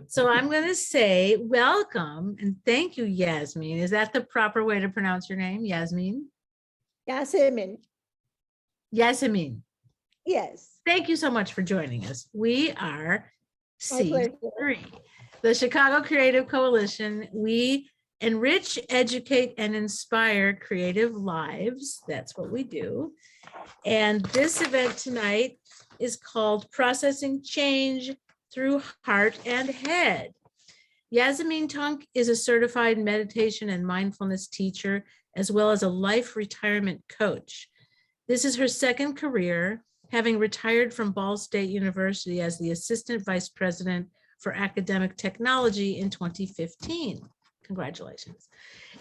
So I'm going to say welcome and thank you, Yasemin. Is that the proper way to pronounce your name, Yasemin? Yasemin. Yasemin. Yes. Thank you so much for joining us. We are C3, the Chicago Creative Coalition. We enrich, educate, and inspire creative lives. That's what we do. And this event tonight is called Processing Change Through Heart and Head. Yasemin Tunc is a certified meditation and mindfulness teacher, as well as a life retirement coach. This is her second career, having retired from Ball State University as the Assistant Vice President for Academic Technology in 2015. Congratulations.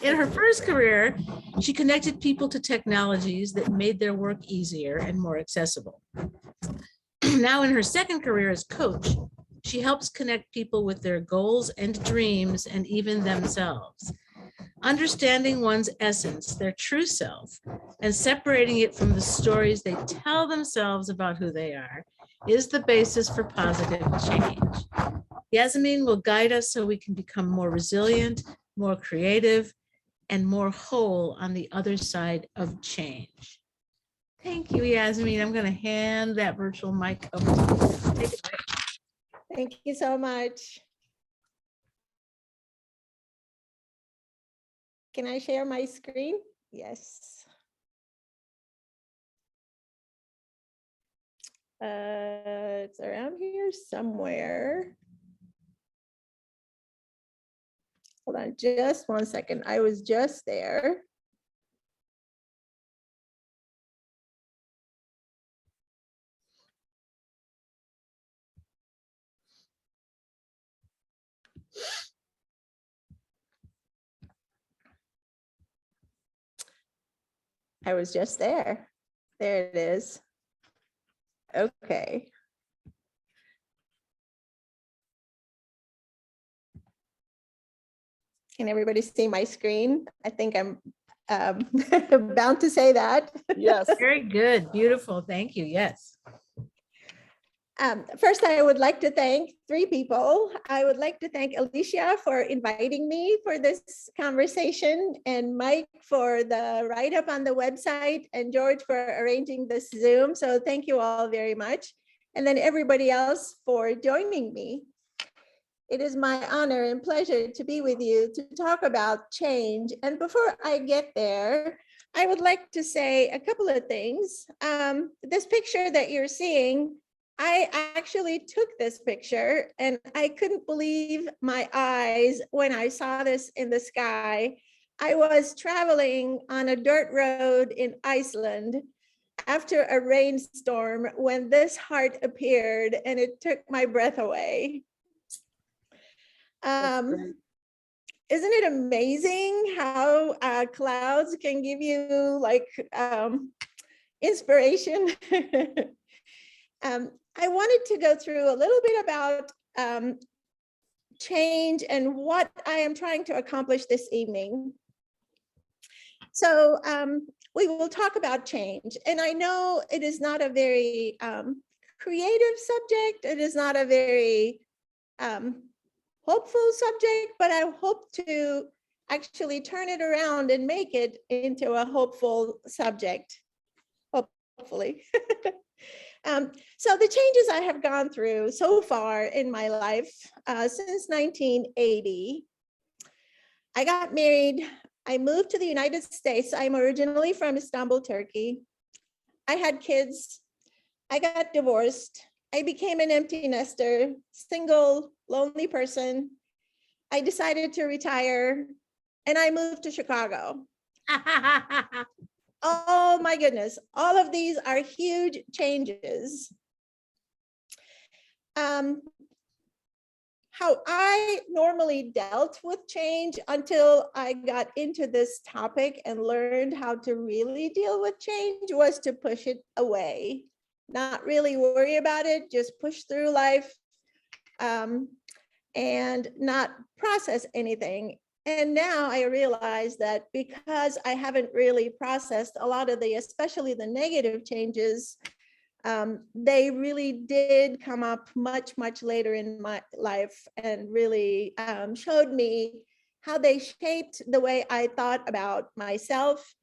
In her first career, she connected people to technologies that made their work easier and more accessible. Now in her second career as coach, she helps connect people with their goals and dreams and even themselves. Understanding one's essence, their true self, and separating it from the stories they tell themselves about who they are is the basis for positive change. Yasemin will guide us so we can become more resilient, more creative, and more whole on the other side of change. Thank you, Yasemin. I'm going to hand that virtual mic over to you. Take it away. Thank you so much. Can I share my screen? Yes. It's around here somewhere. Hold on just 1 second. I was just there. I was just there. There it is. Okay. Can everybody see my screen? I think I'm bound to say that. Yes. Very good. Beautiful. Thank you. Yes. First, I would like to thank three people. I would like to thank Alicia for inviting me for this conversation, and Mike for the write-up on the website, and George for arranging this Zoom. So thank you all very much. And then everybody else for joining me. It is my honor and pleasure to be with you to talk about change. And before I get there, I would like to say a couple of things. This picture that you're seeing, I actually took this picture and I couldn't believe my eyes when I saw this in the sky. I was traveling on a dirt road in Iceland after a rainstorm when this heart appeared, and it took my breath away. Isn't it amazing how clouds can give you like inspiration? I wanted to go through a little bit about change and what I am trying to accomplish this evening. So we will talk about change. And I know it is not a very creative subject. It is not a very hopeful subject, but I hope to actually turn it around and make it into a hopeful subject, hopefully. So the changes I have gone through so far in my life since 1980, I got married, I moved to the United States. I'm originally from Istanbul, Turkey. I had kids, I got divorced. I became an empty nester, single, lonely person. I decided to retire and I moved to Chicago. Oh my goodness, all of these are huge changes. How I normally dealt with change until I got into this topic and learned how to really deal with change was to push it away. Not really worry about it, just push through life and not process anything. And now I realize that because I haven't really processed a lot of the, especially the negative changes, They really did come up much, much later in my life and really showed me how they shaped the way I thought about myself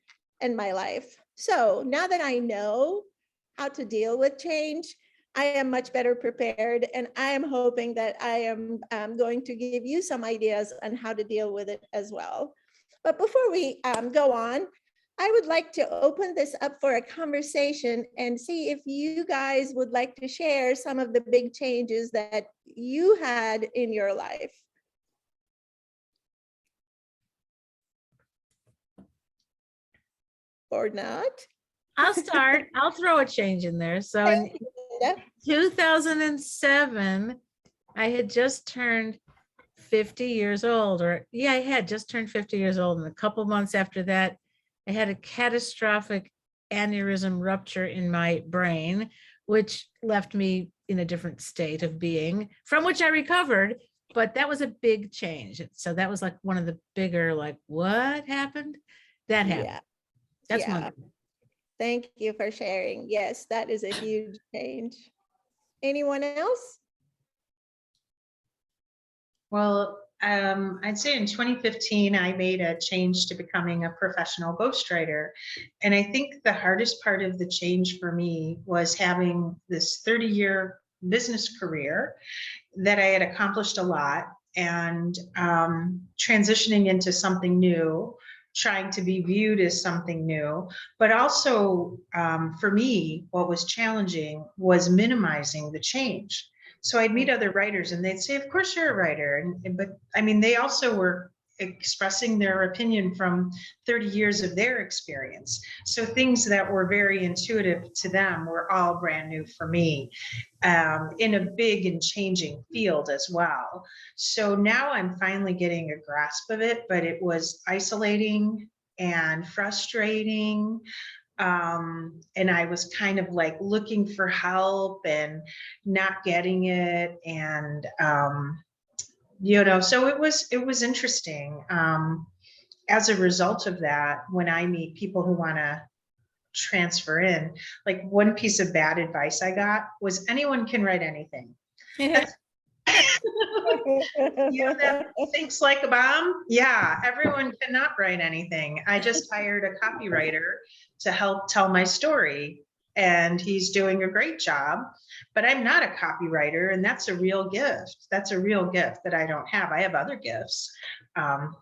and my life. So now that I know how to deal with change, I am much better prepared, and I am hoping that I am going to give you some ideas on how to deal with it as well. But before we go on, I would like to open this up for a conversation and see if you guys would like to share some of the big changes that you had in your life. Or not? I'll start. I'll throw a change in there. So in 2007, I had just turned 50 years old, or yeah, I had just turned 50 years old. And a couple months after that, I had a catastrophic aneurysm rupture in my brain, which left me in a different state of being, from which I recovered. But that was a big change. So that was like one of the bigger, like, what happened? That happened. Yeah. That's Yeah. one. Thank you for sharing. Yes, that is a huge change. Anyone else? Well, I'd say in 2015, I made a change to becoming a professional ghostwriter. And I think the hardest part of the change for me was having this 30-year business career that I had accomplished a lot, and transitioning into something new, trying to be viewed as something new. But also for me, what was challenging was minimizing the change. So I'd meet other writers and they'd say, of course you're a writer. But I mean, they also were expressing their opinion from 30 years of their experience. So things that were very intuitive to them were all brand new for me, in a big and changing field as well. So now I'm finally getting a grasp of it, but it was isolating and frustrating. And I was kind of like looking for help and not getting it. And, so it was interesting. As a result of that, when I meet people who want to transfer in, like one piece of bad advice I got was anyone can write anything. That thinks like a bomb. Yeah, everyone cannot write anything. I just hired a copywriter to help tell my story, and he's doing a great job, but I'm not a copywriter, and that's a real gift. That's a real gift that I don't have. I have other gifts.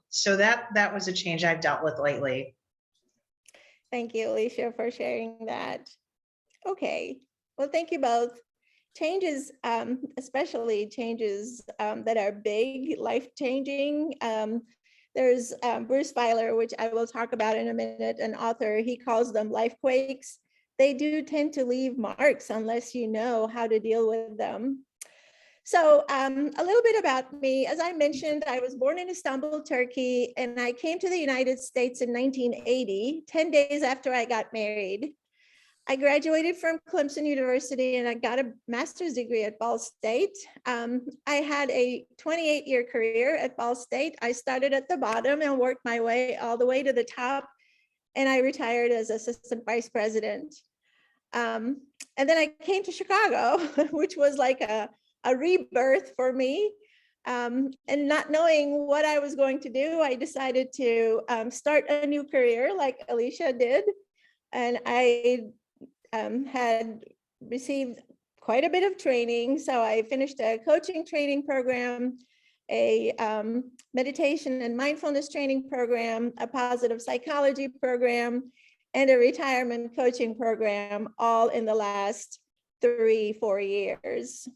So that was a change I've dealt with lately. Thank you, Alicia, for sharing that. Okay, well, thank you both. Changes, especially changes that are big, life-changing. There's Bruce Feiler, which I will talk about in a minute, an author. He calls them life quakes. They do tend to leave marks unless you know how to deal with them. So a little bit about me. As I mentioned, I was born in Istanbul, Turkey, and I came to the United States in 1980, 10 days after I got married. I graduated from Clemson University and I got a master's degree at Ball State. I had a 28-year career at Ball State. I started at the bottom and worked my way all the way to the top, and I retired as assistant vice president. And then I came to Chicago, which was like a rebirth for me. And not knowing what I was going to do, I decided to start a new career like Alicia did. And I had received quite a bit of training. So I finished a coaching training program, a meditation and mindfulness training program, a positive psychology program, and a retirement coaching program, all in the last 3-4 years.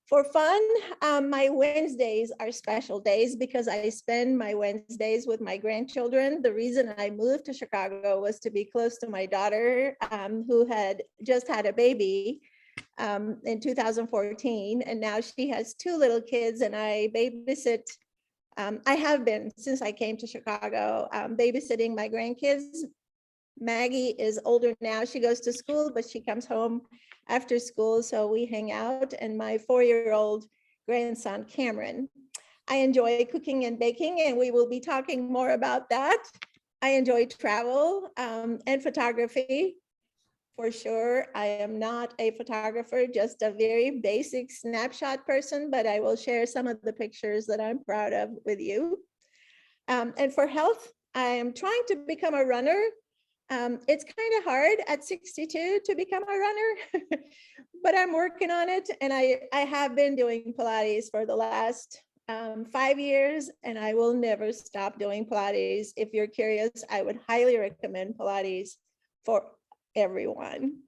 For fun, my Wednesdays are special days because I spend my Wednesdays with my grandchildren. The reason I moved to Chicago was to be close to my daughter, who had just had a baby in 2014. And now she has 2 little kids, and I babysit. I have been since I came to Chicago, babysitting my grandkids. Maggie is older now. She goes to school, but she comes home after school, so we hang out, and my 4-year-old grandson, Cameron. I enjoy cooking and baking, and we will be talking more about that. I enjoy travel and photography. for sure. I am not a photographer, just a very basic snapshot person, but I will share some of the pictures that I'm proud of with you. And for health, I am trying to become a runner. It's kind of hard at 62 to become a runner, but I'm working on it. And I have been doing Pilates for the last 5 years, and I will never stop doing Pilates. If you're curious, I would highly recommend Pilates for everyone.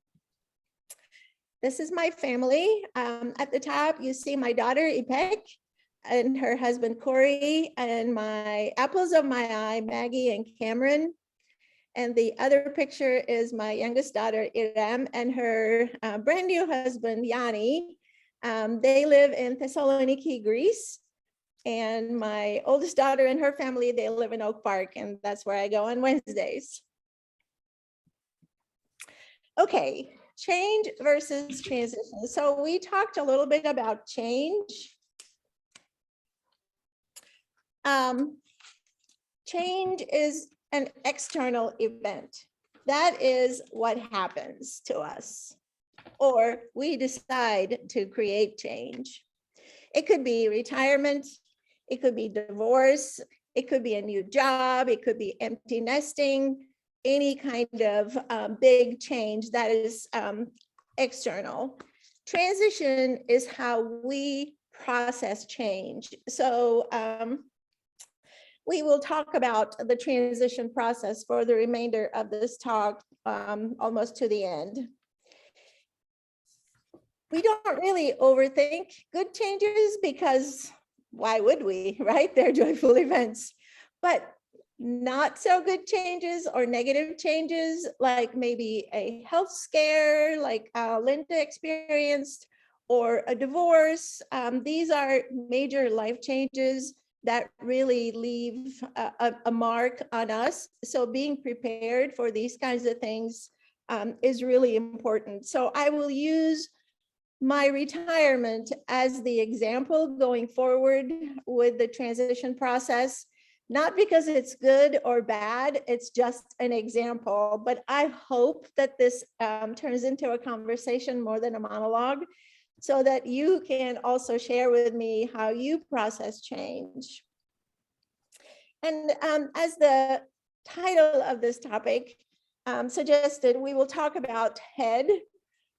This is my family. At the top, you see my daughter, Ipek, and her husband, Corey, and my apples of my eye, Maggie and Cameron. And the other picture is my youngest daughter, Iram, and her brand new husband, Yanni. They live in Thessaloniki, Greece. And my oldest daughter and her family, they live in Oak Park, and that's where I go on Wednesdays. Okay, change versus transition. So we talked a little bit about change. Change is an external event. That is what happens to us, or we decide to create change. It could be retirement, it could be divorce, it could be a new job, it could be empty nesting, any kind of big change that is external. Transition is how we process change. So we will talk about the transition process for the remainder of this talk, almost to the end. We don't really overthink good changes because why would we, right? They're joyful events. But not so good changes or negative changes, like maybe a health scare, like Linda experienced, or a divorce. These are major life changes that really leave a mark on us. So being prepared for these kinds of things is really important. So I will use my retirement as the example going forward with the transition process, not because it's good or bad, it's just an example, but I hope that this turns into a conversation more than a monologue, so that you can also share with me how you process change. And as the title of this topic suggested, we will talk about head.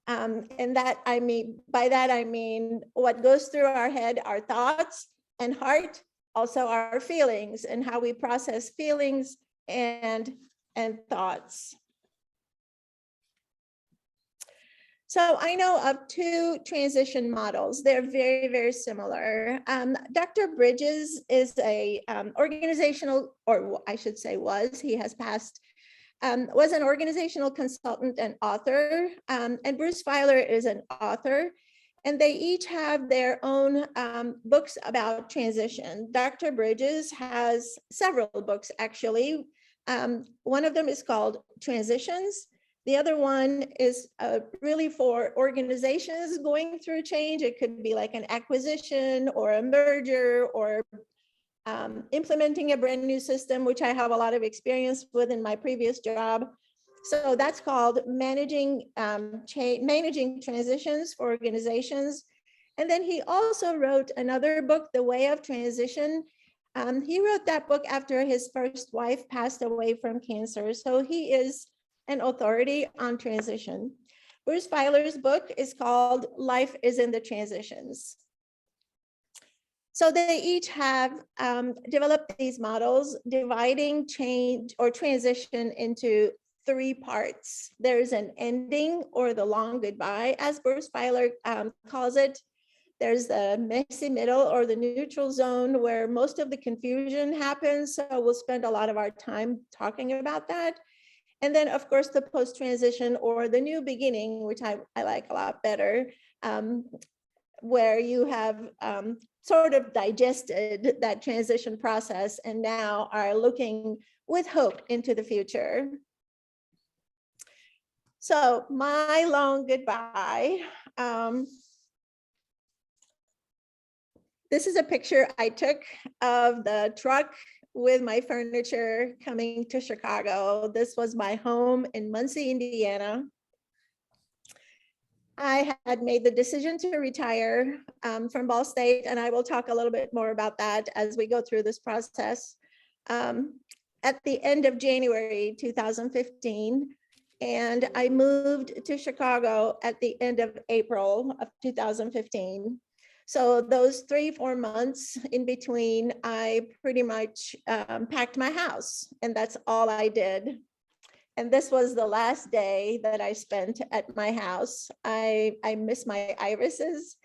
And that I mean, by that I mean what goes through our head, our thoughts, and heart, also our feelings, and how we process feelings and thoughts. So I know of two transition models. They're very, very similar. Dr. Bridges is a organizational, or I should say was, he has passed, was an organizational consultant and author, and Bruce Feiler is an author, and they each have their own books about transition. Dr. Bridges has several books, actually. One of them is called Transitions. The other one is really for organizations going through change. It could be like an acquisition or a merger or implementing a brand new system, which I have a lot of experience with in my previous job. So that's called managing transitions for organizations. And then he also wrote another book, The Way of Transition. He wrote that book after his first wife passed away from cancer. So he is an authority on transition. Bruce Feiler's book is called Life is in the Transitions. So they each have developed these models, dividing change or transition into three parts. There's an ending, or the long goodbye, as Bruce Feiler calls it. There's the messy middle, or the neutral zone, where most of the confusion happens. So we'll spend a lot of our time talking about that. And then, of course, the post-transition, or the new beginning, which I like a lot better, where you have sort of digested that transition process and now are looking with hope into the future. So my long goodbye. This is a picture I took of the truck with my furniture coming to Chicago. This was my home in Muncie, Indiana. I had made the decision to retire from Ball State, and I will talk a little bit more about that as we go through this process. At the end of January 2015, and I moved to Chicago at the end of April of 2015. So those 3-4 months in between, I pretty much packed my house, and that's all I did. And this was the last day that I spent at my house. I miss my irises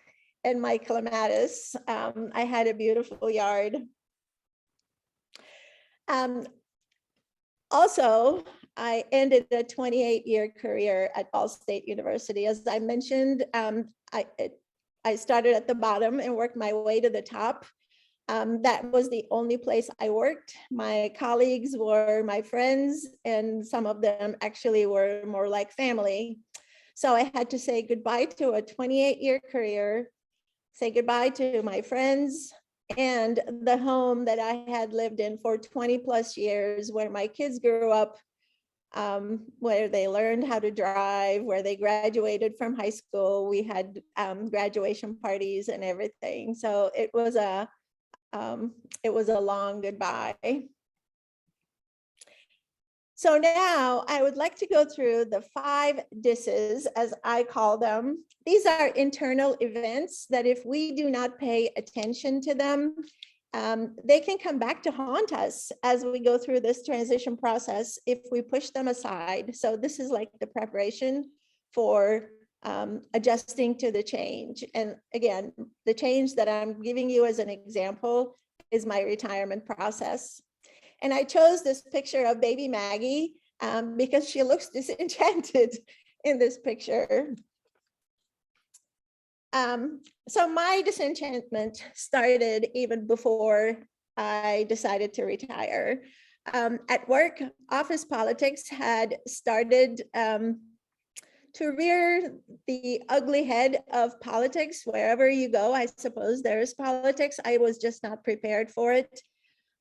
and my clematis. I had a beautiful yard. Also, I ended a 28-year career at Ball State University. As I mentioned, I started at the bottom and worked my way to the top. That was the only place I worked. My colleagues were my friends, and some of them actually were more like family. So I had to say goodbye to a 28-year career, say goodbye to my friends, and the home that I had lived in for 20 plus years, where my kids grew up, where they learned how to drive, where they graduated from high school. We had graduation parties and everything. So it was a long goodbye. So now I would like to go through the 5 DISs, as I call them. These are internal events that if we do not pay attention to them, they can come back to haunt us as we go through this transition process if we push them aside. So this is like the preparation for adjusting to the change. And again, the change that I'm giving you as an example is my retirement process. And I chose this picture of baby Maggie because she looks disenchanted in this picture. So my disenchantment started even before I decided to retire. At work, office politics had started to rear the ugly head of politics. Wherever you go, I suppose there is politics. I was just not prepared for it.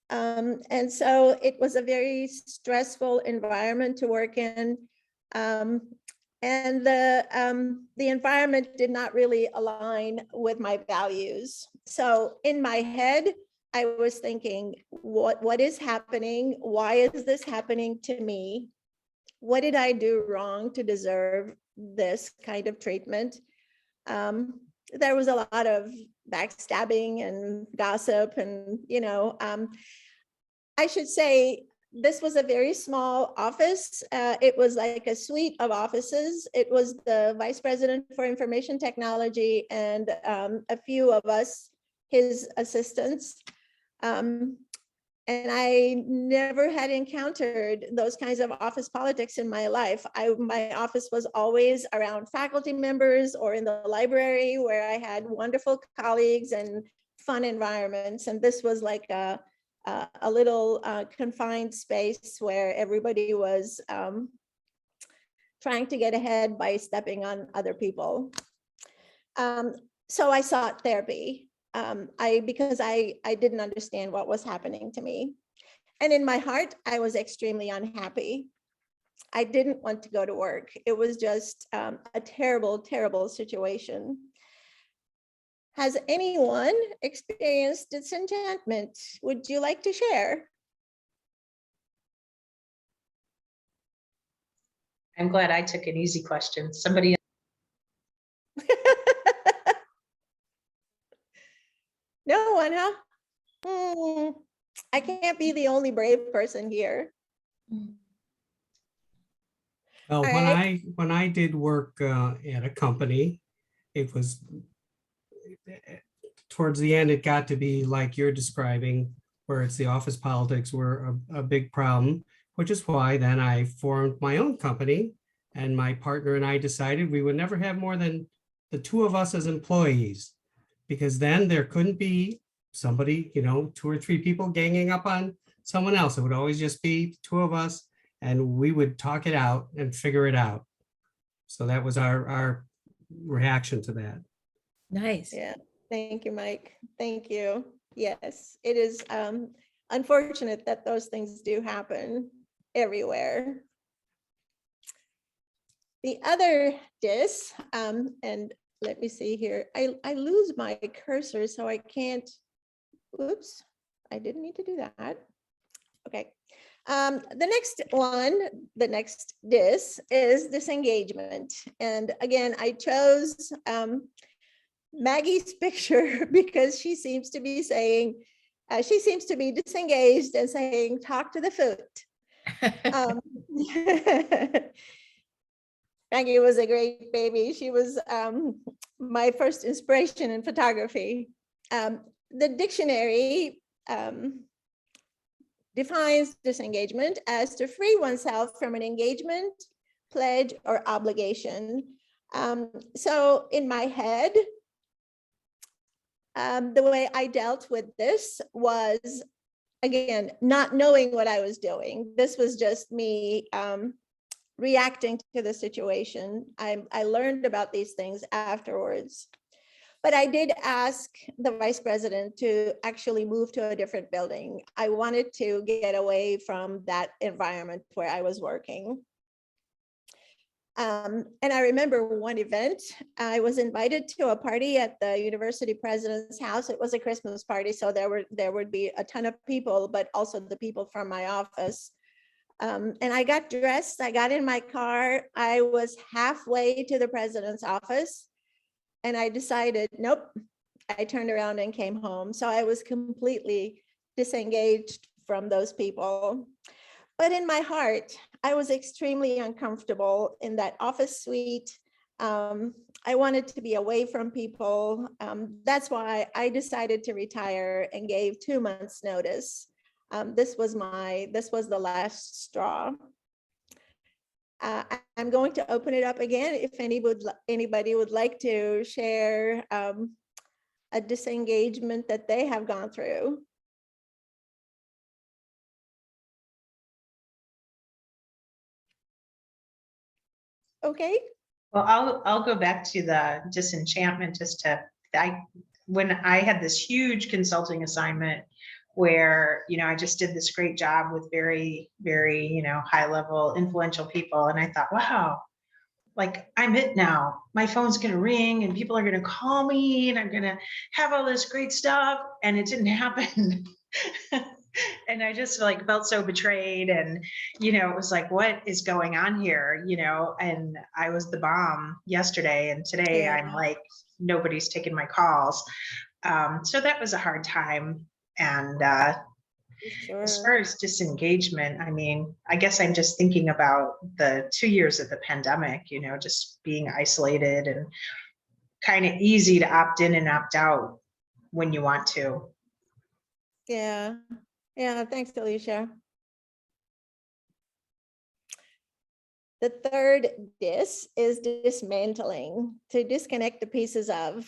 And so it was a very stressful environment to work in. And the environment did not really align with my values. So in my head, I was thinking, what is happening? Why is this happening to me? What did I do wrong to deserve this kind of treatment? There was a lot of backstabbing and gossip, and I should say this was a very small office. It was like a suite of offices. It was the vice president for information technology and a few of us, his assistants. And I never had encountered those kinds of office politics in my life. My office was always around faculty members or in the library, where I had wonderful colleagues and fun environments. And this was like a little confined space where everybody was trying to get ahead by stepping on other people. So I sought therapy because I didn't understand what was happening to me. And in my heart, I was extremely unhappy. I didn't want to go to work. It was just a terrible, terrible situation. Has anyone experienced disenchantment? Would you like to share? I'm glad I took an easy question. Somebody. No one, huh? I can't be the only brave person here. Well, All when I did work at a company, it was towards the end, it got to be like you're describing, where it's the office politics were a big problem, which is why then I formed my own company, and my partner and I decided we would never have more than the 2 of us as employees, because then there couldn't be somebody, 2 or 3 people ganging up on someone else. It would always just be 2 of us, and we would talk it out and figure it out. So that was our reaction to that. Nice. Yeah, thank you, Mike. Thank you. Yes, it is unfortunate that those things do happen everywhere. The other dis, and let me see here, I lose my cursor, so I can't, oops, I didn't need to do that. Okay. The next one, the next dis is disengagement. And again, I chose Maggie's picture because she seems to be saying, she seems to be disengaged and saying, talk to the foot. Maggie was a great baby. She was my first inspiration in photography. The dictionary defines disengagement as to free oneself from an engagement, pledge, or obligation. So in my head, the way I dealt with this was, again, not knowing what I was doing. This was just me reacting to the situation. I learned about these things afterwards. But I did ask the vice president to actually move to a different building. I wanted to get away from that environment where I was working. And I remember one event, I was invited to a party at the university president's house. It was a Christmas party, so there would be a ton of people, but also the people from my office. And I got dressed, I got in my car, I was halfway to the president's office, and I decided, nope, I turned around and came home. So I was completely disengaged from those people. But in my heart, I was extremely uncomfortable in that office suite. I wanted to be away from people. That's why I decided to retire and gave 2 months notice. This was the last straw. I'm going to open it up again if anybody would like to share a disengagement that they have gone through. Okay. Well, I'll go back to the disenchantment when I had this huge consulting assignment where, I just did this great job with very, very, high level influential people. And I thought, wow, like I'm it now. My phone's going to ring and people are going to call me and I'm going to have all this great stuff. And it didn't happen. And I just felt so betrayed. And, it was like, what is going on here? And I was the bomb yesterday. And today I'm like, nobody's taking my calls. So that was a hard time. And Sure. as far as disengagement, I guess I'm just thinking about the 2 years of the pandemic, just being isolated and kind of easy to opt in and opt out when you want to. Yeah. Yeah. Thanks, Alicia. The third dis is dismantling, to disconnect the pieces of.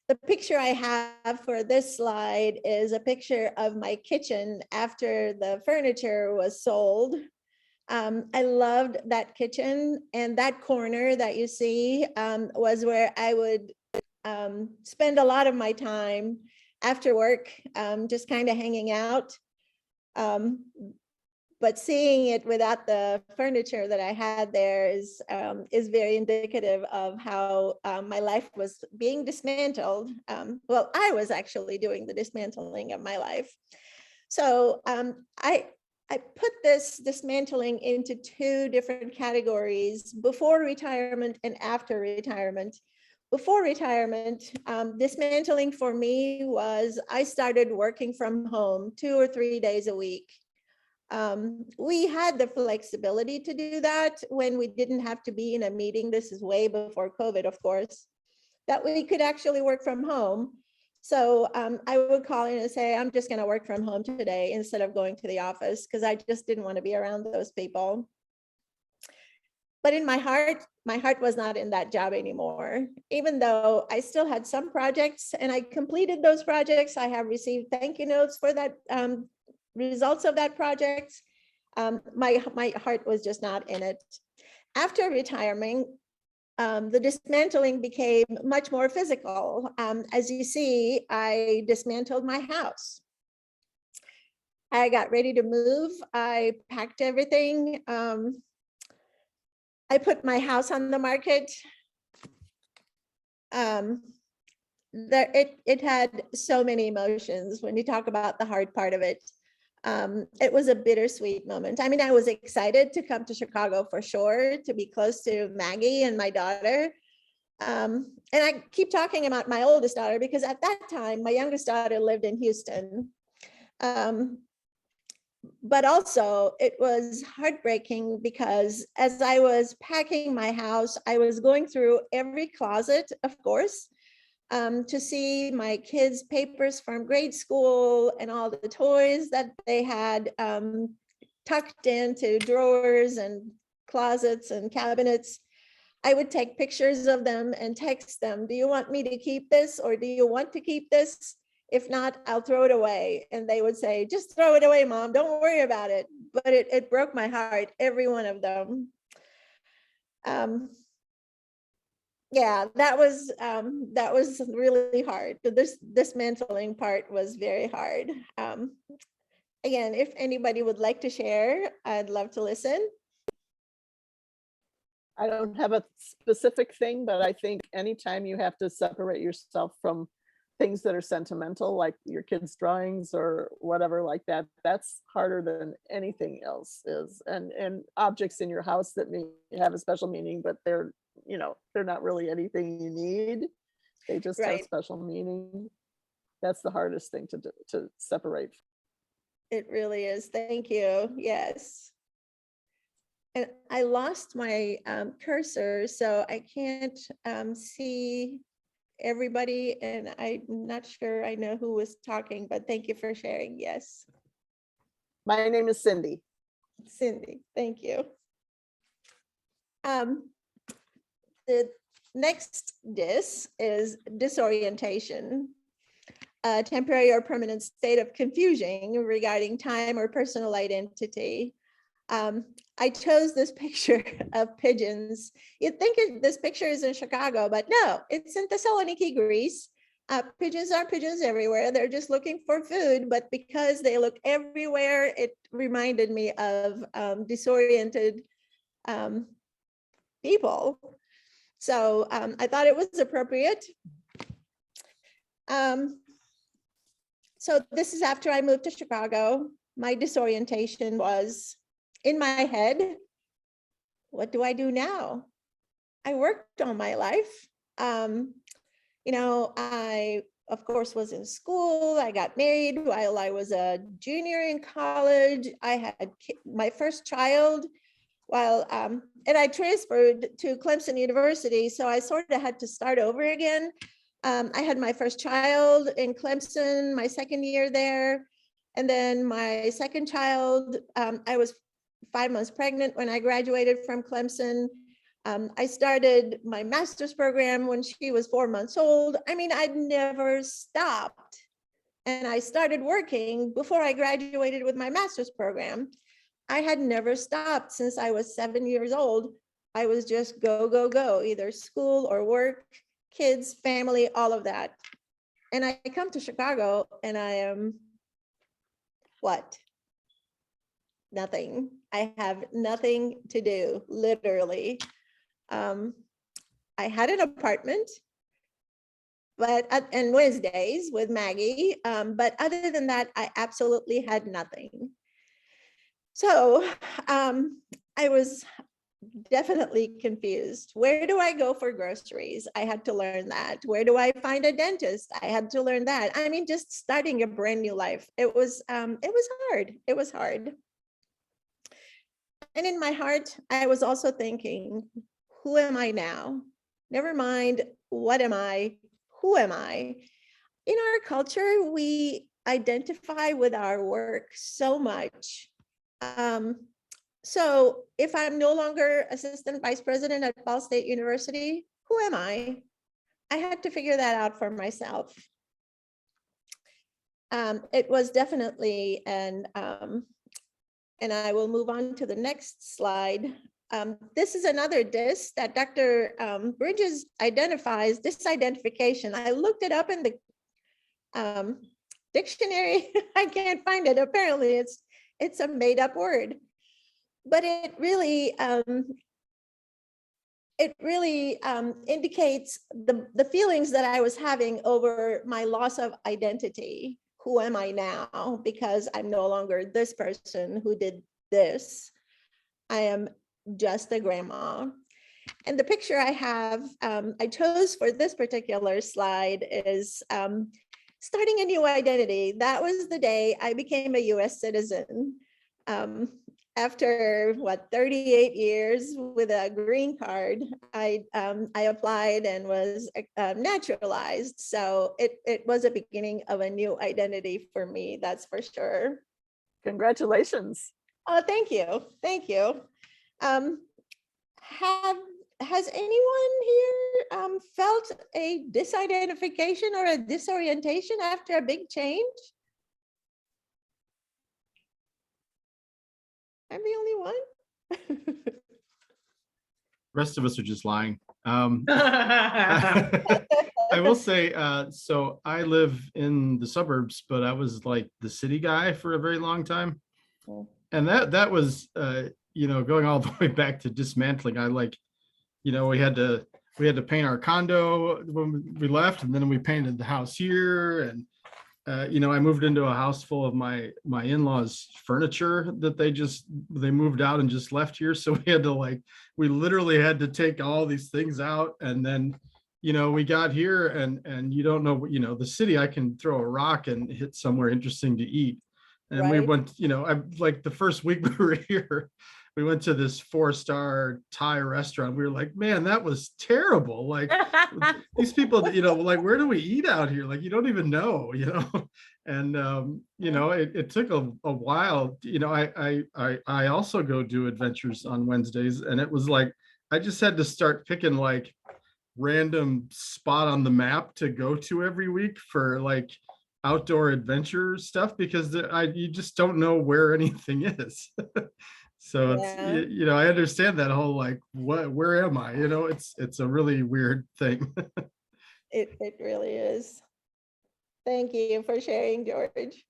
The picture I have for this slide is a picture of my kitchen after the furniture was sold. I loved that kitchen, and that corner that you see was where I would spend a lot of my time after work, just kind of hanging out. But seeing it without the furniture that I had there is very indicative of how my life was being dismantled. Well, I was actually doing the dismantling of my life. So I put this dismantling into 2 different categories: before retirement and after retirement. Before retirement, dismantling for me was I started working from home 2 or 3 days a week. We had the flexibility to do that when we didn't have to be in a meeting. This is way before COVID, of course, that we could actually work from home. So I would call in and say, I'm just going to work from home today instead of going to the office, because I just didn't want to be around those people. But in my heart was not in that job anymore. Even though I still had some projects and I completed those projects, I have received thank you notes for that, results of that project. My heart was just not in it. After retirement, the dismantling became much more physical. As you see, I dismantled my house. I got ready to move. I packed everything. I put my house on the market. It had so many emotions when you talk about the hard part of it. It was a bittersweet moment. I mean, I was excited to come to Chicago for sure, to be close to Maggie and my daughter. And I keep talking about my oldest daughter because at that time, my youngest daughter lived in Houston. But also it was heartbreaking because as I was packing my house, I was going through every closet, of course, to see my kids' papers from grade school and all the toys that they had tucked into drawers and closets and cabinets. I would take pictures of them and text them, do you want me to keep this or do you want to keep this? If not, I'll throw it away. And they would say, just throw it away, Mom, don't worry about it. But it broke my heart, every one of them. Yeah, that was really hard. This dismantling part was very hard. Again, if anybody would like to share, I'd love to listen. I don't have a specific thing, but I think anytime you have to separate yourself from things that are sentimental, like your kids' drawings or whatever like that, that's harder than anything else is. And objects in your house that may have a special meaning, but they're not really anything you need. They just have Right. special meaning. That's the hardest thing to separate. It really is. Thank you. Yes. And I lost my cursor, so I can't see everybody, and I'm not sure I know who was talking, but thank you for sharing. Yes. My name is Cindy. Cindy, thank you. The next dis is disorientation, a temporary or permanent state of confusion regarding time or personal identity. I chose this picture of pigeons. You'd think this picture is in Chicago, but no, it's in Thessaloniki, Greece. Pigeons are pigeons everywhere. They're just looking for food, but because they look everywhere, it reminded me of disoriented people. So I thought it was appropriate. So this is after I moved to Chicago. My disorientation was in my head. What do I do now? I worked all my life. I, of course, was in school. I got married while I was a junior in college. I had my first child while, and I transferred to Clemson University. So I sort of had to start over again. I had my first child in Clemson, my second year there. And then my second child, I was 5 months pregnant when I graduated from Clemson. I started my master's program when she was 4 months old. I mean, I'd never stopped. And I started working before I graduated with my master's program. I had never stopped since I was 7 years old. I was just go, go, go, either school or work, kids, family, all of that. And I come to Chicago and I am what? Nothing. I have nothing to do, literally. I had an apartment, but and Wednesdays with Maggie, but other than that, I absolutely had nothing. So I was definitely confused. Where do I go for groceries? I had to learn that. Where do I find a dentist? I had to learn that. I mean, just starting a brand new life. It was hard. It was hard. And in my heart, I was also thinking, who am I now? Never mind, what am I? Who am I? In our culture, we identify with our work so much. So if I'm no longer assistant vice president at Ball State University, who am I? I had to figure that out for myself. It was definitely, and I will move on to the next slide. This is another dis that Dr. Bridges identifies, disidentification. I looked it up in the dictionary. I can't find it. Apparently it's a made up word, but it really it really indicates the feelings that I was having over my loss of identity. Who am I now? Because I'm no longer this person who did this. I am just a grandma. And the picture I have, I chose for this particular slide is starting a new identity. That was the day I became a US citizen. After 38 years with a green card, I applied and was naturalized. So it was a beginning of a new identity for me, that's for sure. Congratulations. Oh, thank you. Thank you. Has anyone here felt a disidentification or a disorientation after a big change? I'm the only one. Rest of us are just lying. I will say, so I live in the suburbs, but I was like the city guy for a very long time. And that was, going all the way back to dismantling. We had to paint our condo when we left, and then we painted the house here. And, I moved into a house full of my in-laws' furniture that they moved out and just left here. So we literally had to take all these things out. And then, we got here and you don't know, the city, I can throw a rock and hit somewhere interesting to eat. And we Right. went, the first week we were here, we went to this 4-star Thai restaurant. We were like, man, that was terrible. Like these people, where do we eat out here? Like, you don't even know, and, it took a while. I also go do adventures on Wednesdays, and it was like, I just had to start picking like random spot on the map to go to every week for like outdoor adventure stuff, because you just don't know where anything is. So it's, I understand that whole like, where am I? It's a really weird thing. It really is. Thank you for sharing, George.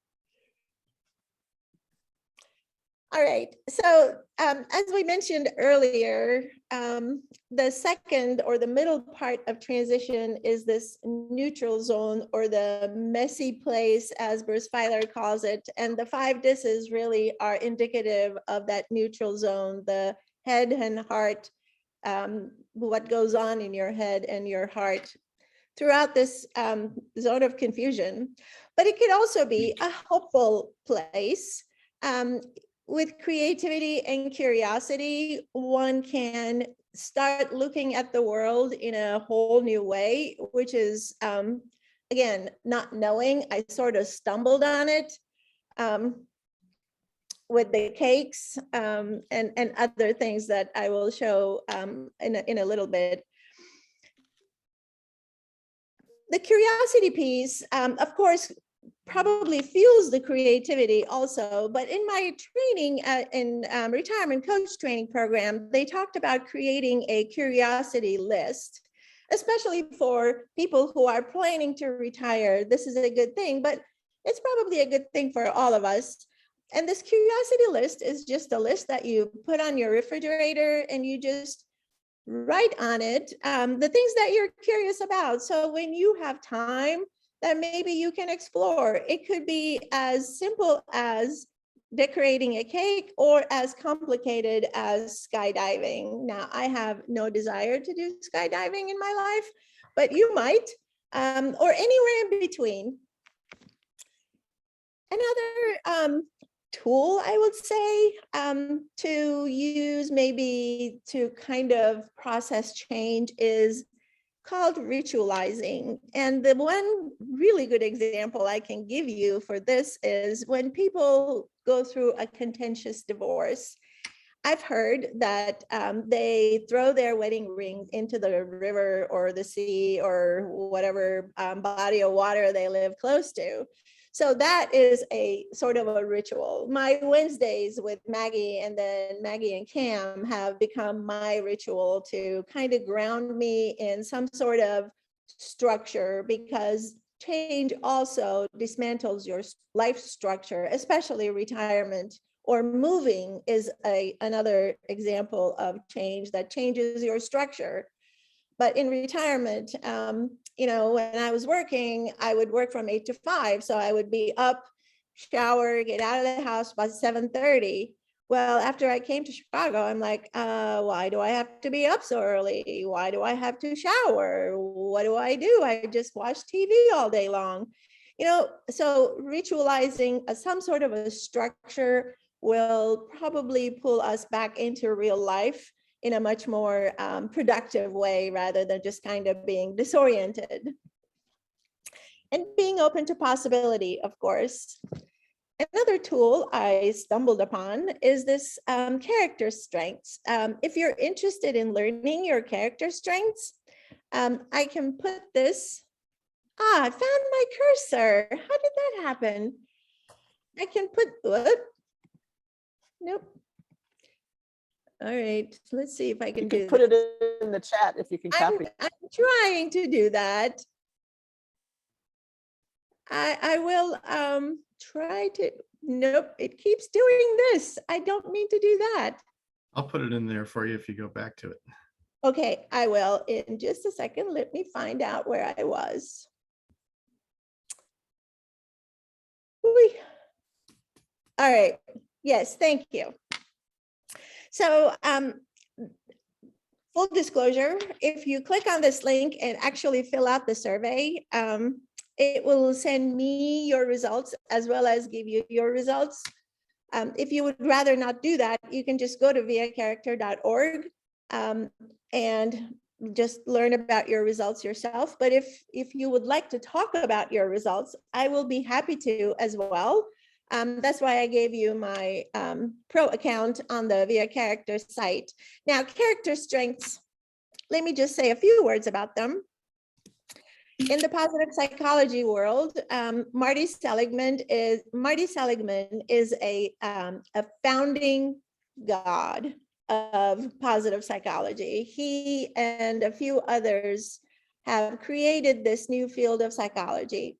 All right, so as we mentioned earlier, the second or the middle part of transition is this neutral zone, or the messy place, as Bruce Feiler calls it. And the 5 disses really are indicative of that neutral zone, the head and heart, what goes on in your head and your heart throughout this zone of confusion. But it could also be a hopeful place. With creativity and curiosity, one can start looking at the world in a whole new way, which is, again, not knowing. I sort of stumbled on it with the cakes and other things that I will show in a little bit. The curiosity piece, of course, probably fuels the creativity also, but in my training in retirement coach training program, they talked about creating a curiosity list, especially for people who are planning to retire. This is a good thing, but it's probably a good thing for all of us. And this curiosity list is just a list that you put on your refrigerator, and you just write on it the things that you're curious about. So when you have time that maybe you can explore, it could be as simple as decorating a cake or as complicated as skydiving. Now, I have no desire to do skydiving in my life, but you might, or anywhere in between. Another tool, I would say, to use maybe to kind of process change is called ritualizing. And the one really good example I can give you for this is when people go through a contentious divorce. I've heard that they throw their wedding ring into the river or the sea or whatever body of water they live close to. So that is a sort of a ritual. My Wednesdays with Maggie and then Maggie and Cam have become my ritual to kind of ground me in some sort of structure, because change also dismantles your life structure, especially retirement or moving is another example of change that changes your structure. But in retirement, you know, when I was working, I would work from 8 to 5. So I would be up, shower, get out of the house by 7:30. Well, after I came to Chicago, I'm like, why do I have to be up so early? Why do I have to shower? What do? I just watch TV all day long. You know, so ritualizing some sort of a structure will probably pull us back into real life in a much more productive way, rather than just kind of being disoriented. And being open to possibility, of course. Another tool I stumbled upon is this character strengths. If you're interested in learning your character strengths, I can put this. I found my cursor. How did that happen? I can put, nope. All right, let's see if I can You do can put this. it in the chat if you can copy. I'm trying to do that. I will try to, nope, it keeps doing this. I don't mean to do that. I'll put it in there for you if you go back to it. Okay, I will in just a second. Let me find out where I was. Whee. All right, yes, thank you. So full disclosure, if you click on this link and actually fill out the survey, it will send me your results as well as give you your results. If you would rather not do that, you can just go to viacharacter.org and just learn about your results yourself. But if you would like to talk about your results, I will be happy to as well. That's why I gave you my pro account on the Via Character site. Now, character strengths, let me just say a few words about them. In the positive psychology world, Marty Seligman is a founding god of positive psychology. He and a few others have created this new field of psychology.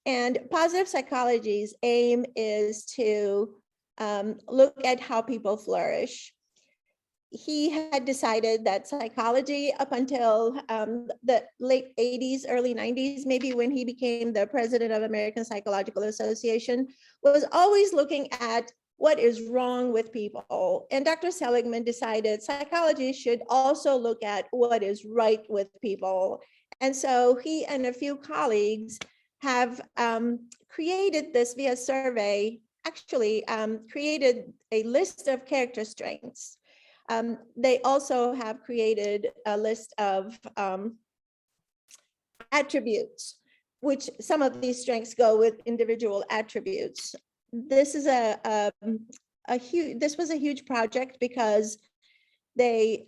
And positive psychology's aim is to look at how people flourish. He had decided that psychology up until the late 80s, early 90s, maybe when he became the president of American Psychological Association, was always looking at what is wrong with people. And Dr. Seligman decided psychology should also look at what is right with people. And so he and a few colleagues have created this via survey, actually created a list of character strengths. They also have created a list of attributes, which some of these strengths go with individual attributes. This is this was a huge project because they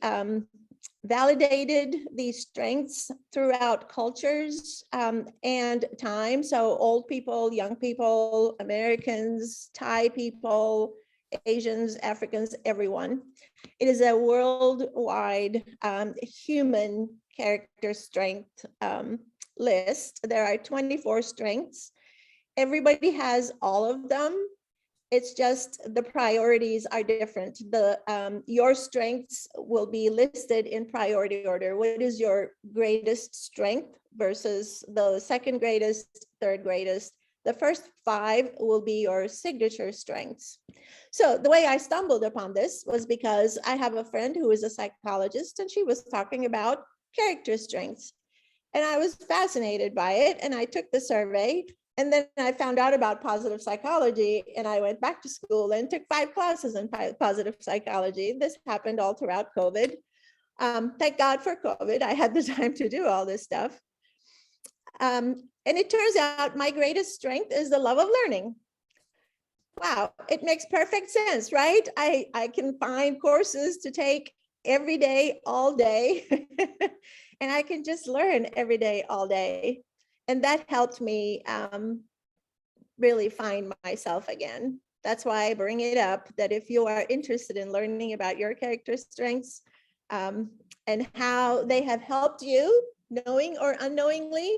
validated these strengths throughout cultures and time. So old people, young people, Americans, Thai people, Asians, Africans, everyone. It is a worldwide human character strength list. There are 24 strengths. Everybody has all of them. It's just the priorities are different. Your strengths will be listed in priority order. What is your greatest strength versus the second greatest, third greatest? The first 5 will be your signature strengths. So the way I stumbled upon this was because I have a friend who is a psychologist and she was talking about character strengths. And I was fascinated by it and I took the survey. And then I found out about positive psychology and I went back to school and took 5 classes in positive psychology. This happened all throughout COVID. Thank God for COVID. I had the time to do all this stuff. And it turns out my greatest strength is the love of learning. Wow, it makes perfect sense, right? I can find courses to take every day, all day, and I can just learn every day, all day. And that helped me really find myself again. That's why I bring it up, that if you are interested in learning about your character strengths and how they have helped you, knowing or unknowingly,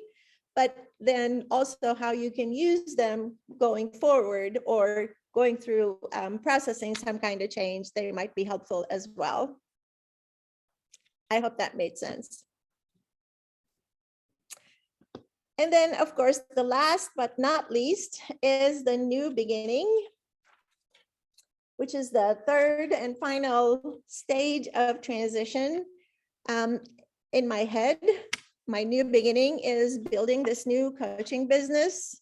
but then also how you can use them going forward or going through processing some kind of change. They might be helpful as well. I hope that made sense. And then, of course, the last but not least is the new beginning, which is the third and final stage of transition. In my head, my new beginning is building this new coaching business,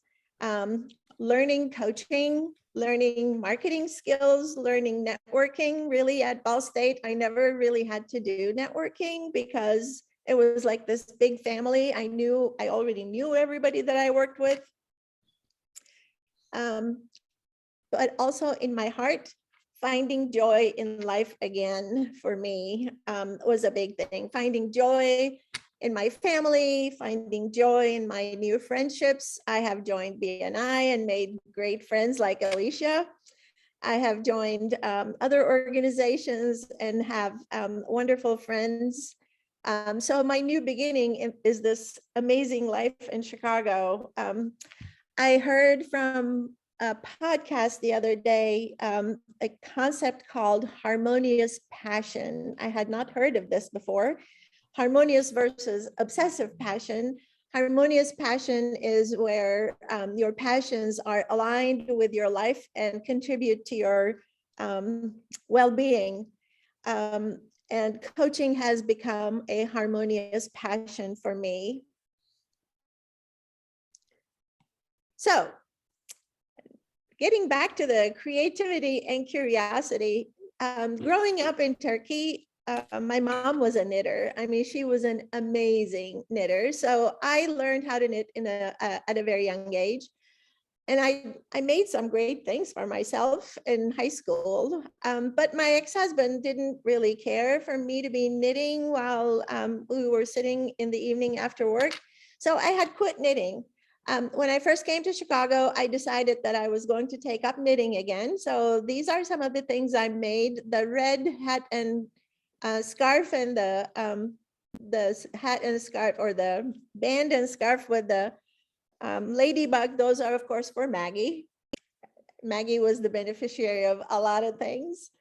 learning coaching, learning marketing skills, learning networking. Really, at Ball State, I never really had to do networking because it was like this big family. I already knew everybody that I worked with. But also in my heart, finding joy in life again for me was a big thing. Finding joy in my family, finding joy in my new friendships. I have joined BNI and made great friends like Alicia. I have joined other organizations and have wonderful friends. So my new beginning is this amazing life in Chicago. I heard from a podcast the other day, a concept called harmonious passion. I had not heard of this before. Harmonious versus obsessive passion. Harmonious passion is where your passions are aligned with your life and contribute to your well-being. And coaching has become a harmonious passion for me. So, getting back to the creativity and curiosity, growing up in Turkey, my mom was a knitter. I mean, she was an amazing knitter. So I learned how to knit at a very young age. And I made some great things for myself in high school. But my ex-husband didn't really care for me to be knitting while we were sitting in the evening after work. So I had quit knitting. When I first came to Chicago, I decided that I was going to take up knitting again. So these are some of the things I made: the red hat and scarf, and the hat and scarf, or the band and scarf with the ladybug. Those are, of course, for Maggie. Maggie was the beneficiary of a lot of things.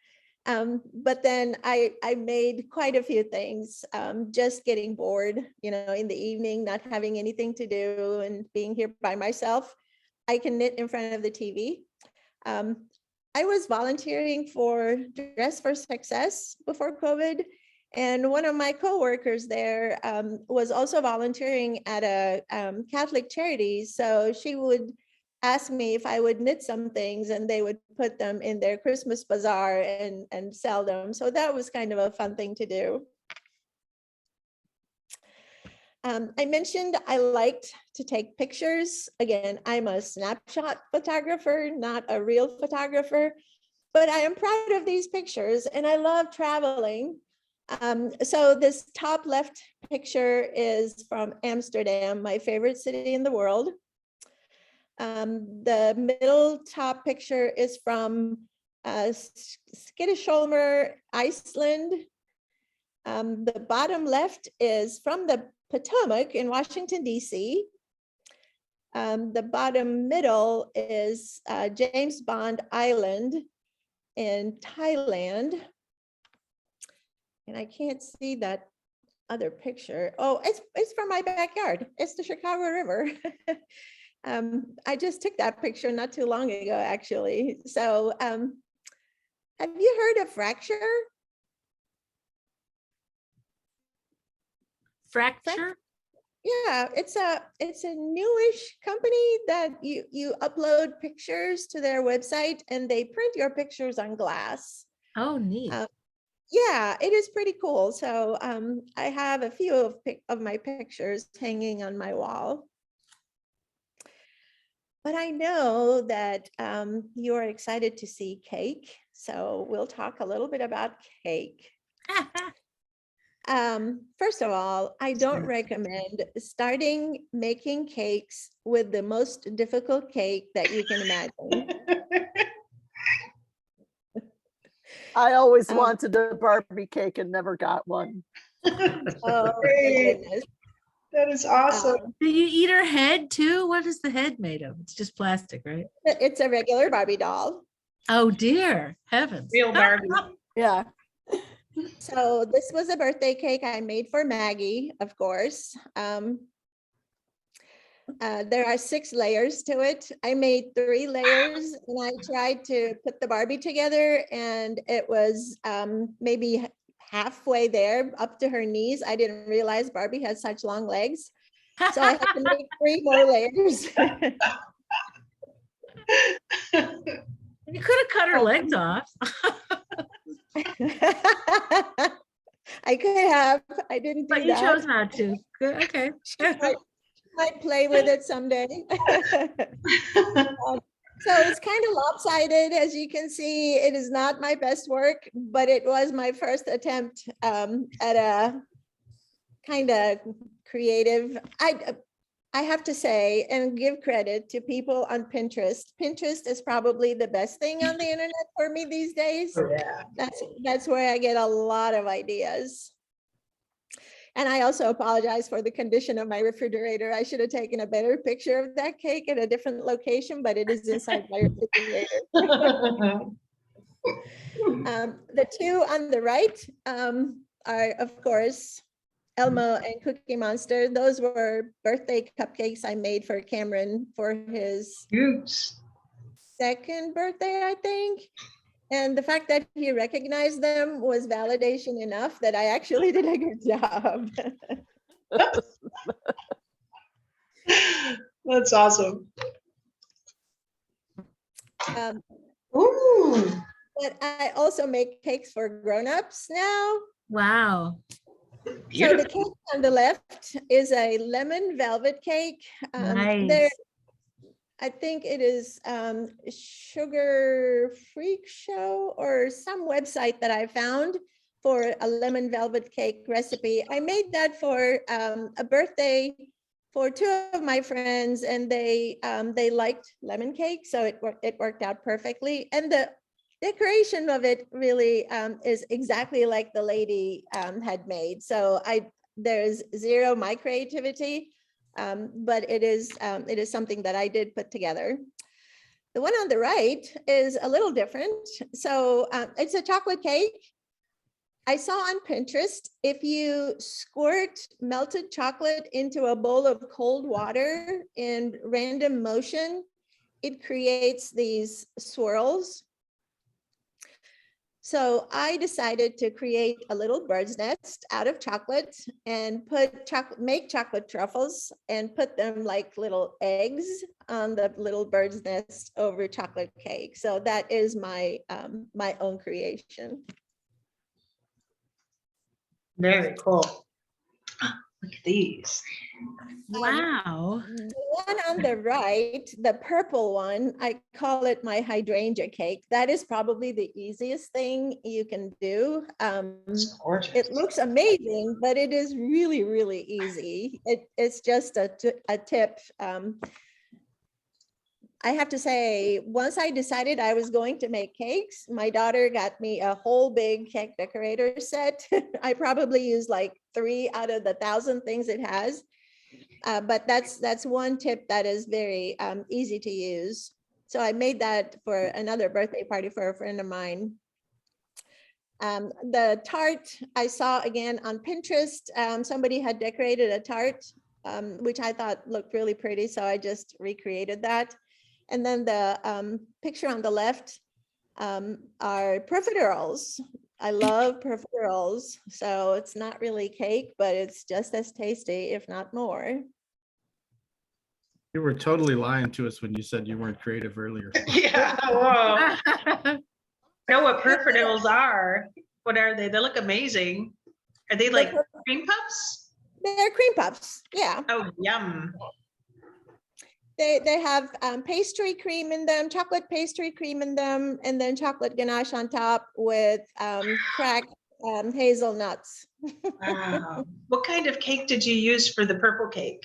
But then I made quite a few things, just getting bored, in the evening, not having anything to do and being here by myself. I can knit in front of the TV. I was volunteering for Dress for Success before COVID. And one of my coworkers there was also volunteering at a Catholic charity. So she would ask me if I would knit some things, and they would put them in their Christmas bazaar and sell them. So that was kind of a fun thing to do. I mentioned I liked to take pictures. Again, I'm a snapshot photographer, not a real photographer, but I am proud of these pictures and I love traveling. So this top left picture is from Amsterdam, my favorite city in the world. The middle top picture is from Skidesholmer, Iceland. The bottom left is from the Potomac in Washington, D.C. The bottom middle is James Bond Island in Thailand. And I can't see that other picture. Oh, it's from my backyard. It's the Chicago River. I just took that picture not too long ago, actually. So have you heard of Fracture? Fracture? Yeah, it's a newish company that you upload pictures to their website and they print your pictures on glass. Oh, neat. Yeah, it is pretty cool. So I have a few of my pictures hanging on my wall. But I know that you're excited to see cake. So we'll talk a little bit about cake. First of all, I don't recommend starting making cakes with the most difficult cake that you can imagine. I always wanted a Barbie cake and never got one. Oh, my goodness. That is awesome. Do you eat her head too? What is the head made of? It's just plastic, right? It's a regular Barbie doll. Oh dear heavens. Real Barbie. Yeah. So this was a birthday cake I made for Maggie, of course. There are 6 layers to it. I made 3 layers and I tried to put the Barbie together and it was maybe halfway there up to her knees. I didn't realize Barbie had such long legs. So I had to make 3 more layers. You could have cut her legs off. I could have, I didn't do But you that. chose not to. Good, okay. Might play with it someday. So it's kind of lopsided, as you can see. It is not my best work, but it was my first attempt at a kind of creative. I have to say and give credit to people on Pinterest. Pinterest is probably the best thing on the internet for me these days. Yeah. That's where I get a lot of ideas. And I also apologize for the condition of my refrigerator. I should have taken a better picture of that cake at a different location, but it is inside my refrigerator. The 2 on the right are, of course, Elmo and Cookie Monster. Those were birthday cupcakes I made for Cameron for his Oops. 2nd birthday, I think. And the fact that he recognized them was validation enough that I actually did a good job. That's awesome. Ooh. But I also make cakes for grown-ups now. Wow. So the Beautiful. cake on the left is a lemon velvet cake. Nice. I think it is Sugar Freak Show or some website that I found for a lemon velvet cake recipe. I made that for a birthday for 2 of my friends, and they liked lemon cake, so it worked out perfectly. And the decoration of it really is exactly like the lady had made. So there's zero my creativity. But it is something that I did put together. The one on the right is a little different. So it's a chocolate cake. I saw on Pinterest, if you squirt melted chocolate into a bowl of cold water in random motion, it creates these swirls. So I decided to create a little bird's nest out of chocolate and make chocolate truffles and put them like little eggs on the little bird's nest over chocolate cake. So that is my my own creation. Very cool. Look at these. Wow. The one on the right, the purple one, I call it my hydrangea cake. That is probably the easiest thing you can do. It's gorgeous. It looks amazing, but it is really, really easy. It's just a tip. I have to say, once I decided I was going to make cakes, my daughter got me a whole big cake decorator set. I probably used like 3 out of the 1,000 things it has. But that's one tip that is very easy to use. So I made that for another birthday party for a friend of mine. The tart I saw again on Pinterest. Somebody had decorated a tart, which I thought looked really pretty. So I just recreated that. And then the picture on the left are profiteroles. I love profiteroles. So it's not really cake, but it's just as tasty, if not more. You were totally lying to us when you said you weren't creative earlier. Yeah. Whoa. I know what profiteroles are. What are they? They look amazing. Are they like cream puffs? They're cream puffs. Yeah. Oh, yum. They have pastry cream in them, chocolate pastry cream in them, and then chocolate ganache on top with cracked hazelnuts. Wow. What kind of cake did you use for the purple cake?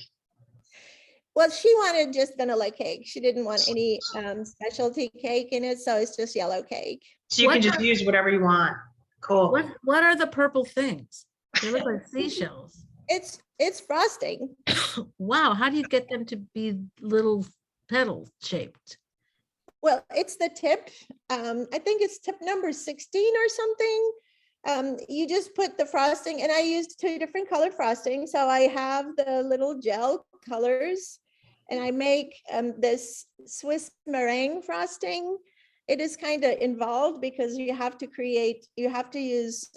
Well, she wanted just vanilla cake. She didn't want any specialty cake in it, so it's just yellow cake. So you can just use whatever you want. Cool. What are the purple things? They look like seashells. It's frosting. Wow, how do you get them to be little petal shaped? Well, it's the tip. I think it's tip number 16 or something. You just put the frosting, and I used 2 different color frosting. So I have the little gel colors, and I make this Swiss meringue frosting. It is kind of involved because you have to use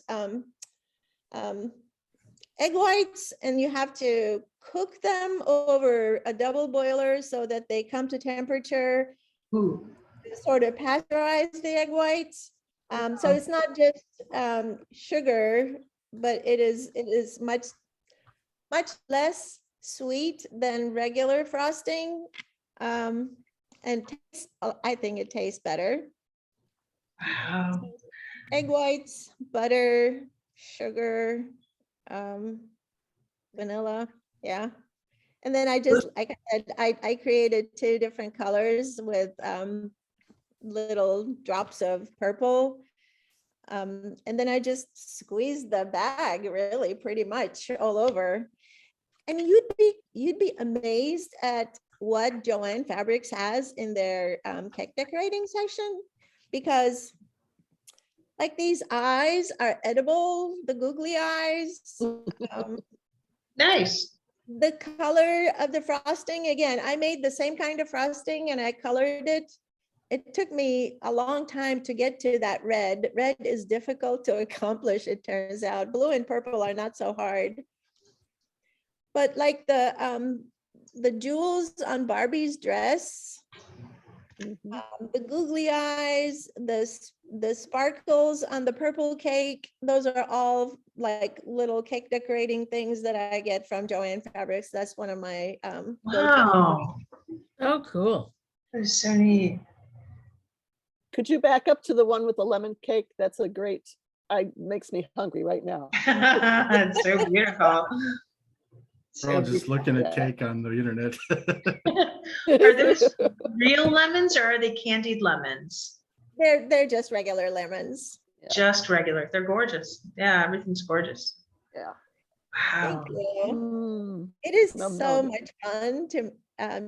egg whites, and you have to cook them over a double boiler so that they come to temperature. Ooh. Sort of pasteurize the egg whites. So it's not just sugar, but it is much less sweet than regular frosting. And I think it tastes better. Wow. Egg whites, butter, sugar, vanilla, yeah. And then I just, like I said, I created 2 different colors with little drops of purple. And then I just squeezed the bag really pretty much all over. And you'd be amazed at what Joann Fabrics has in their cake decorating section, because like these eyes are edible, the googly eyes. Nice. The color of the frosting, again, I made the same kind of frosting and I colored it. It took me a long time to get to that red. Red is difficult to accomplish, it turns out. Blue and purple are not so hard. But like the jewels on Barbie's dress, the googly eyes, the sparkles on the purple cake, those are all like little cake decorating things that I get from Joann Fabrics. That's one of my Wow. Oh, cool. That is so neat. Could you back up to the one with the lemon cake? That's a great, makes me hungry right now. It's so beautiful. We're all just looking at Yeah. cake on the internet. Are those real lemons or are they candied lemons? They're just regular lemons. Yeah. Just regular. They're gorgeous. Yeah, everything's gorgeous. Yeah. Wow. Thank you. Mm. It is Nom, so nom. much fun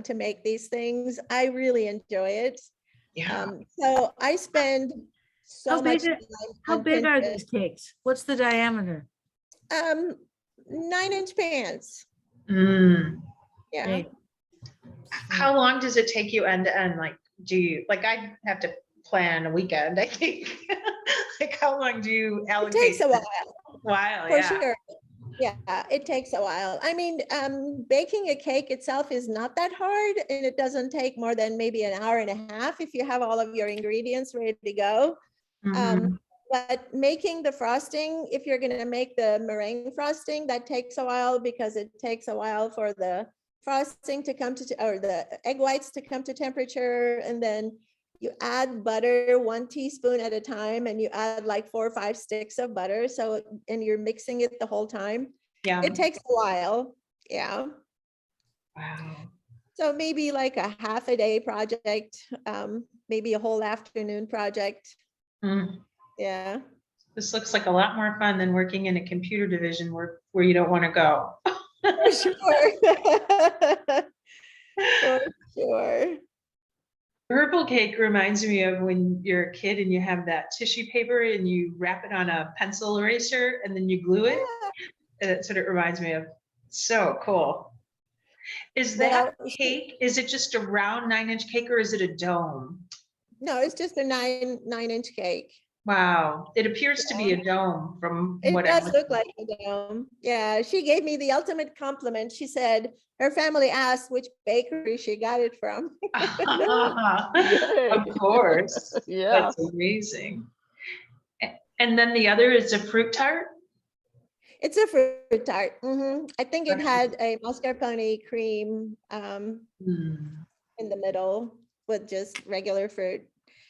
to make these things. I really enjoy it. Yeah. So I spend so How much big are- time How on big are Pinterest. these cakes? What's the diameter? 9-inch pans. Mm. Yeah. Great. How long does it take you end to end? Like, I have to plan a weekend, I think. Like, how long do you It allocate? takes a while, While, for yeah. sure. Yeah, it takes a while. I mean, baking a cake itself is not that hard, and it doesn't take more than maybe an hour and a half if you have all of your ingredients ready to go. Mhm. But making the frosting, if you're going to make the meringue frosting, that takes a while because it takes a while for the frosting to come to, or the egg whites to come to temperature. And then you add butter 1 teaspoon at a time, and you add like 4 or 5 sticks of butter. So, and you're mixing it the whole time. Yeah. It takes a while. Yeah. Wow. So maybe like a half a day project, maybe a whole afternoon project. Mm. Yeah. This looks like a lot more fun than working in a computer division where you don't want to go. For sure. For sure. Purple cake reminds me of when you're a kid and you have that tissue paper and you wrap it on a pencil eraser and then you glue it. That's what it reminds me of. So cool. Is that Well, cake, is it just a round 9-inch cake or is it a dome? no, it's just a 9-inch cake. Wow. It appears to be a dome from It what does look like a dome. Yeah, she gave me the ultimate compliment. She said her family asked which bakery she got it from. Of course. Yeah. That's amazing. And then the other is a fruit tart? It's a fruit tart. I think it had a mascarpone cream Hmm. in the middle with just regular fruit.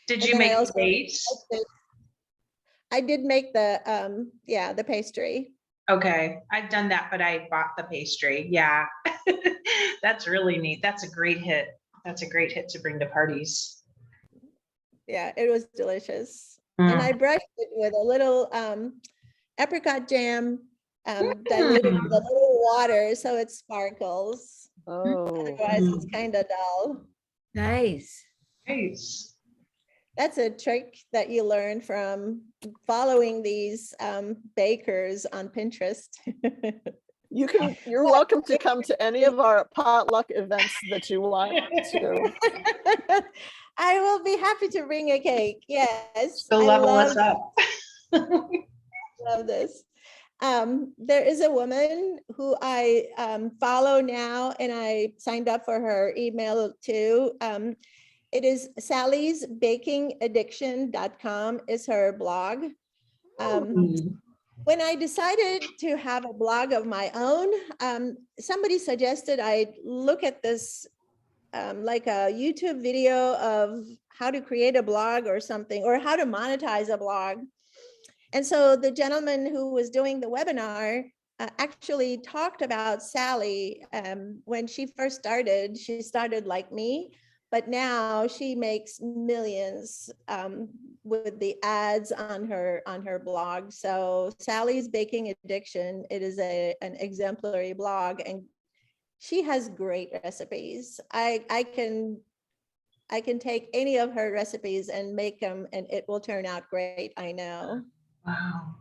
Did And you then I make also- the base? I did make the the pastry. Okay, I've done that, but I bought the pastry. Yeah. That's really neat. That's a great hit. That's a great hit to bring to parties. Yeah, it was delicious. And I brushed it with a little apricot jam diluted with a little water so it sparkles. Oh, Otherwise, it's kind of dull. Nice. Nice. That's a trick that you learn from following these bakers on Pinterest. you're welcome to come to any of our potluck events that you want to. I will be happy to bring a cake. Yes. To I level us love up. love this. There is a woman who I follow now, and I signed up for her email too. It is sallysbakingaddiction.com is her blog. When I decided to have a blog of my own, somebody suggested I look at this like a YouTube video of how to create a blog or something, or how to monetize a blog. And so the gentleman who was doing the webinar actually talked about Sally. When she first started, she started like me, but now she makes millions with the ads on her blog. So Sally's Baking Addiction, it is an exemplary blog, and she has great recipes. I can take any of her recipes and make them, and it will turn out great, I know. Wow.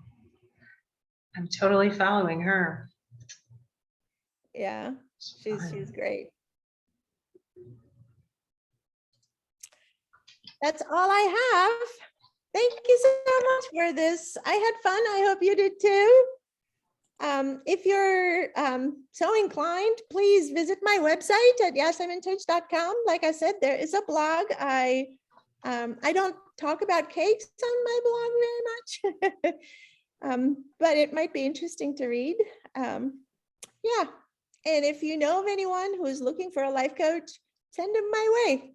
I'm totally following her. Yeah, she's great. That's all I have. Thank you so much for this. I had fun. I hope you did too. If you're so inclined, please visit my website at yasemintunc.com. Like I said, there is a blog. I don't talk about cakes on my blog very much, but it might be interesting to read. Yeah, and if you know of anyone who's looking for a life coach, send them my way.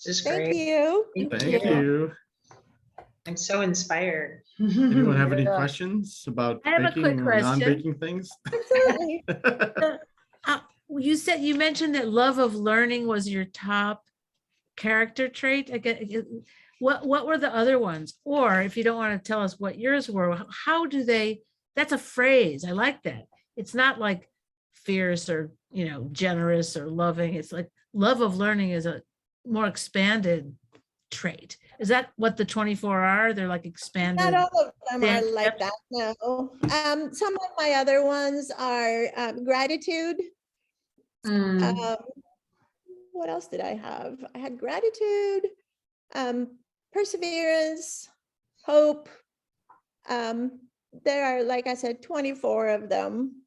This is Thank great. you. Thank you. I'm so inspired. Anyone have any Yeah. questions about I have a baking quick or question. non-baking things? Absolutely. You mentioned that love of learning was your top character trait. What were the other ones? Or if you don't want to tell us what yours were, how do they, that's a phrase. I like that. It's not like fierce or, generous or loving. It's like love of learning is a more expanded trait. Is that what the 24 are? They're like expanded. Not all of them are Stand- like that, no. Some of my other ones are gratitude. What else did I have? I had gratitude, perseverance, hope. There are, like I said, 24 of them,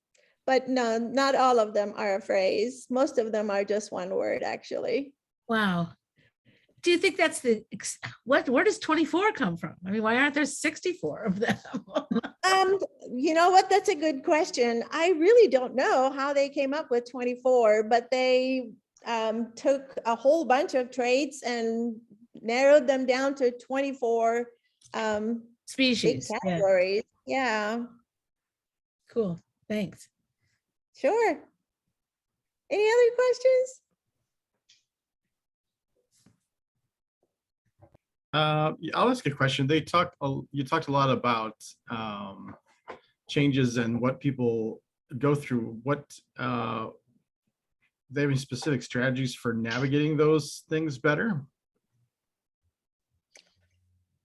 but no, not all of them are a phrase. Most of them are just one word, actually. Wow. Do you think that's where does 24 come from? I mean, why aren't there 64 of them? You know what? That's a good question. I really don't know how they came up with 24, but they took a whole bunch of traits and narrowed them down to 24 big Species. Yeah. categories. Yeah, Cool. Thanks. sure. Any other questions? I'll ask a question. You talked a lot about changes and what people go through. What they have any specific strategies for navigating those things better?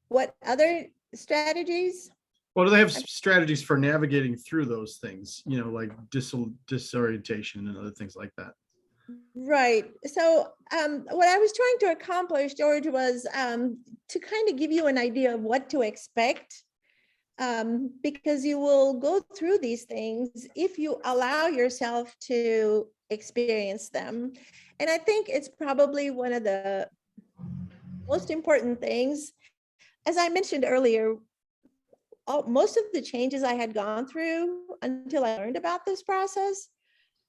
What other strategies? Well, do they have strategies for navigating through those things? Like disorientation and other things like that. Right. So what I was trying to accomplish, George, was to kind of give you an idea of what to expect, because you will go through these things if you allow yourself to experience them. And I think it's probably one of the most important things. As I mentioned earlier, most of the changes I had gone through until I learned about this process,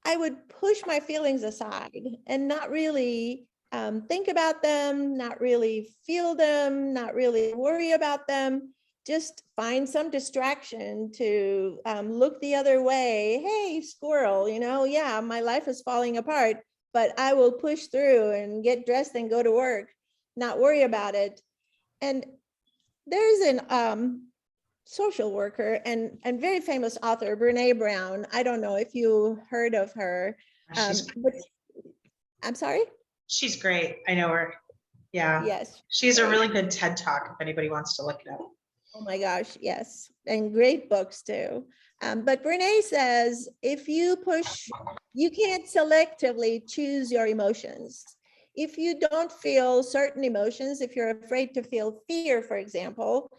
I would push my feelings aside and not really think about them, not really feel them, not really worry about them, just find some distraction to look the other way. Hey, squirrel, yeah, my life is falling apart, but I will push through and get dressed and go to work, not worry about it. And there's social worker and very famous author, Brene Brown. I don't know if you heard of her. But I'm sorry? She's great. I know her. Yeah. Yes. She's a great. really good TED Talk if anybody wants to look it up. Oh my gosh, yes. And great books too. But Brene says, if you push, you can't selectively choose your emotions. If you don't feel certain emotions, if you're afraid to feel fear, for example,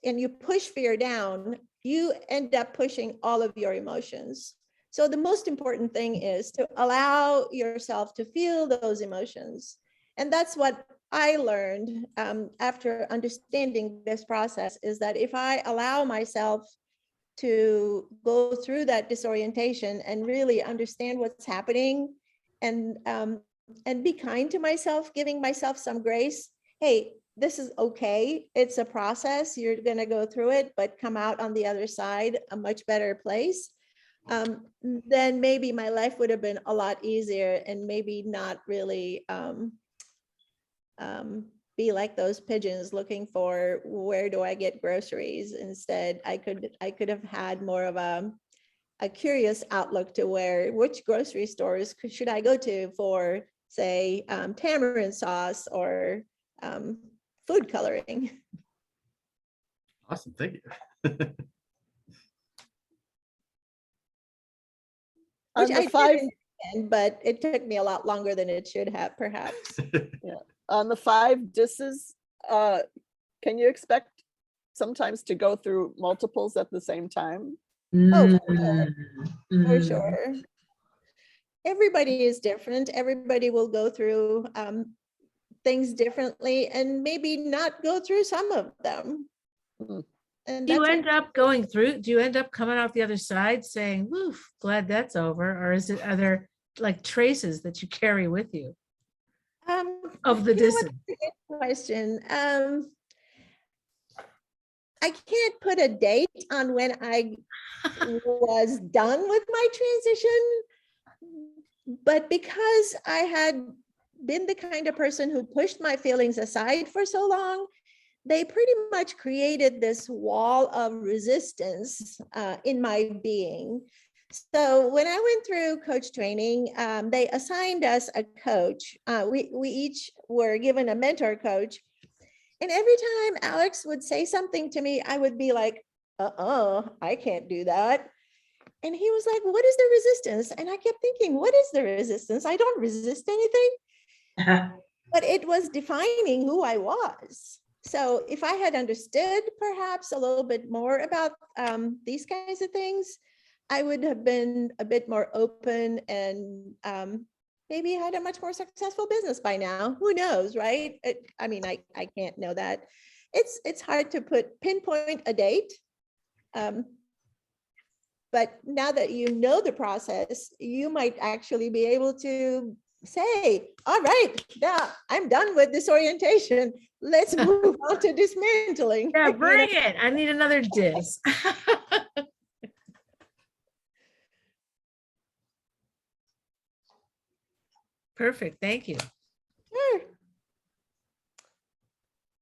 and you push fear down, you end up pushing all of your emotions. So the most important thing is to allow yourself to feel those emotions. And that's what I learned after understanding this process, is that if I allow myself to go through that disorientation and really understand what's happening and be kind to myself, giving myself some grace. Hey, this is okay. It's a process. You're going to go through it, but come out on the other side a much better place. Then maybe my life would have been a lot easier and maybe not really be like those pigeons looking for where do I get groceries. Instead, I could have had more of a curious outlook to which grocery stores should I go to for, say, tamarind sauce or food coloring. Awesome, thank you. Which On I the 5, didn't, but it took me a lot longer than it should have, perhaps. on the 5 disses, can you expect sometimes to go through multiples at the same time? Oh, for Mm. sure. Everybody is different. Everybody will go through things differently and maybe not go through some of them. Mhm. And Do you that's end up going through, do you end up coming out the other side saying, woof, glad that's over? Or are there like traces that you carry with you of the you know what, distance? that's a good question. I can't put a date on when I was done with my transition, but because I had been the kind of person who pushed my feelings aside for so long, they pretty much created this wall of resistance in my being. So when I went through coach training, they assigned us a coach. We each were given a mentor coach. And every time Alex would say something to me, I would be like, I can't do that. And he was like, what is the resistance? And I kept thinking, what is the resistance? I don't resist anything. But it was defining who I was. So if I had understood perhaps a little bit more about these kinds of things, I would have been a bit more open and maybe had a much more successful business by now. Who knows, right? I mean, I can't know that. It's hard to pinpoint a date. But now that you know the process, you might actually be able to say, all right, now I'm done with disorientation. Let's move on to dismantling. Yeah, You know? bring it. I need another dis. Perfect. Thank you.